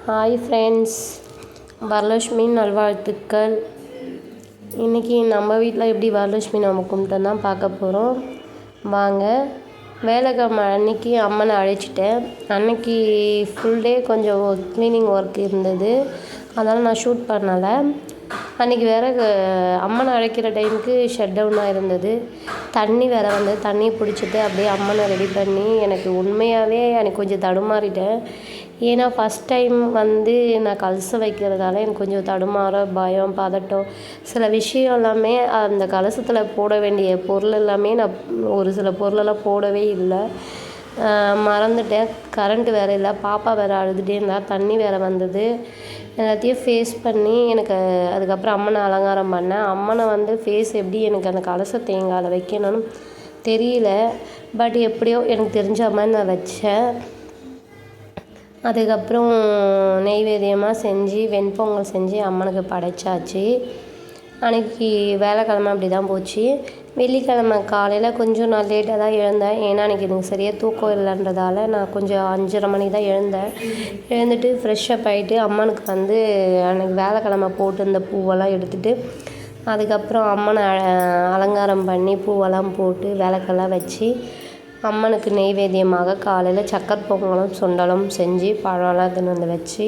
Hi friends, Varalakshmi நல்வாழ்த்துக்கள். இன்றைக்கி நம்ம வீட்டில் எப்படி வரலட்சுமி நம்ம கும்பிட்டு தான் பார்க்க போகிறோம். வாங்க. வேலைக்கிழமை அன்றைக்கி அம்மனை அழைச்சிட்டேன். அன்றைக்கி ஃபுல் டே கொஞ்சம் க்ளீனிங் ஒர்க் இருந்தது, அதனால் நான் ஷூட் பண்ணலை. அன்றைக்கி வேறு அம்மனை அழைக்கிற டைமுக்கு ஷட் டவுனாக இருந்தது. தண்ணி வேறு வந்து தண்ணி பிடிச்சிட்டு அப்படியே அம்மனை ரெடி பண்ணி எனக்கு உண்மையாகவே எனக்கு கொஞ்சம் தடுமாறிட்டேன். ஏன்னா ஃபஸ்ட் டைம் வந்து நான் கலசம் வைக்கிறதால எனக்கு கொஞ்சம் தடுமாற, பயம், பதட்டம், சில விஷயம் எல்லாமே அந்த கலசத்தில் போட வேண்டிய பொருள் எல்லாமே நான் ஒரு சில பொருளெல்லாம் போடவே இல்லை, மறந்துட்டேன். கரண்ட்டு வேறு இல்லை, பாப்பா வேறு அழுதுகிட்டே இருந்தா, தண்ணி வேறு வந்தது. எல்லாத்தையும் ஃபேஸ் பண்ணி எனக்கு அதுக்கப்புறம் அம்மனை அலங்காரம் பண்ணேன். அம்மனை வந்து ஃபேஸ் எப்படி எனக்கு அந்த கலச தேங்காயில் வைக்கணும்னு தெரியல, பட் எப்படியோ எனக்கு தெரிஞ்ச மாதிரி நான் வச்சேன். அதுக்கப்புறம் நெய்வேத்தியமாக செஞ்சு வெண்பொங்கல் செஞ்சு அம்மனுக்கு படைச்சாச்சு. அன்றைக்கி வேலைக்கிழமை அப்படி தான் போச்சு. வெள்ளிக்கிழமை காலையில் கொஞ்சம் நான் லேட்டாக தான் எழுந்தேன். ஏன்னா அன்றைக்கி எனக்கு சரியாக தூக்கம் இல்லைன்றதால நான் கொஞ்சம் 5:30 மணி தான் எழுந்தேன். எழுந்துட்டு ஃப்ரெஷ்ஷப் ஆகிட்டு அம்மனுக்கு வந்து அன்றைக்கி வேலைக்கிழமை போட்டு இந்த பூவெல்லாம் எடுத்துகிட்டு அதுக்கப்புறம் அம்மனை அலங்காரம் பண்ணி பூவெல்லாம் போட்டு விளக்கெல்லாம் வச்சு அம்மனுக்கு நெய்வேத்தியமாக காலையில் சக்கரை பொங்கலும் சுண்டலும் செஞ்சு பழம்லாம் எடுத்துன்னு வந்து வச்சு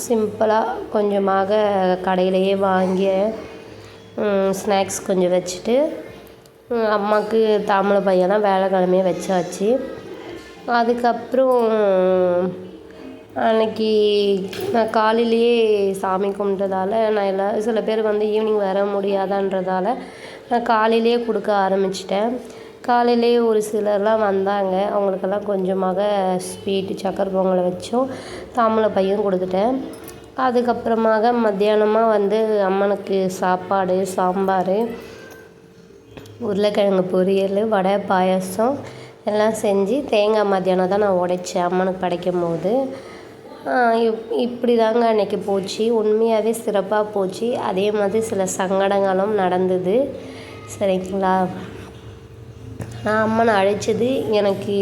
சிம்பிளாக கொஞ்சமாக கடையிலையே வாங்கிய ஸ்நாக்ஸ் கொஞ்சம் வச்சுட்டு அம்மாவுக்கு தாம்பூல பையெல்லாம் வேலைக்கிழமையே வச்சாச்சு. அதுக்கப்புறம் அன்றைக்கி நான் காலையிலேயே சாமி கும்பிட்டதால நான் சில பேர் வந்து ஈவினிங் வர முடியாதான்றதால நான் காலையிலேயே கொடுக்க ஆரம்பிச்சிட்டேன். காலையிலேயே ஒரு சிலர்லாம் வந்தாங்க, அவங்களுக்கெல்லாம் கொஞ்சமாக ஸ்வீட்டு சக்கரை பொங்கலை வச்சும் தாம்பூல பையும் கொடுத்துட்டேன். அதுக்கப்புறமாக மத்தியானமாக வந்து அம்மனுக்கு சாப்பாடு, சாம்பார், உருளைக்கிழங்கு பொரியல், வடை, பாயாசம் எல்லாம் செஞ்சு தேங்காய் மத்தியானம் தான் நான் உடைச்சேன் அம்மனுக்கு படைக்கும் போது. இப்படி தாங்க அன்றைக்கி போச்சு. உண்மையாகவே சிறப்பாக போச்சு. அதே மாதிரி சில சங்கடங்களும் நடந்தது. சரிங்களா? நான் அம்மனை அழைச்சது எனக்கு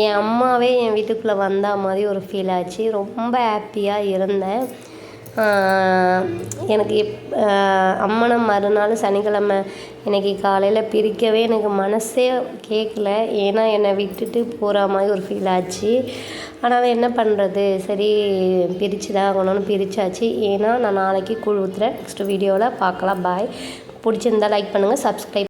என் அம்மாவே என் வீட்டுக்குள்ளே வந்த மாதிரி ஒரு ஃபீல் ஆச்சு. ரொம்ப ஹாப்பியாக இருந்தேன். எனக்கு அம்மனை மறுநாள் சனிக்கிழமை இன்றைக்கி காலையில் பிரிக்கவே எனக்கு மனசே கேட்கல. ஏன்னா என்னை விட்டுட்டு போகிற மாதிரி ஒரு ஃபீல் ஆச்சு. ஆனால் என்ன பண்ணுறது, சரி பிரித்து தான் ஆகணும்னு பிரித்தாச்சு. ஏன்னா நான் நாளைக்கு கூழ் ஊற்றுறேன். நெக்ஸ்ட் வீடியோவில் பார்க்கலாம். பாய். பிடிச்சிருந்தா லைக் பண்ணுங்கள், சப்ஸ்கிரைப்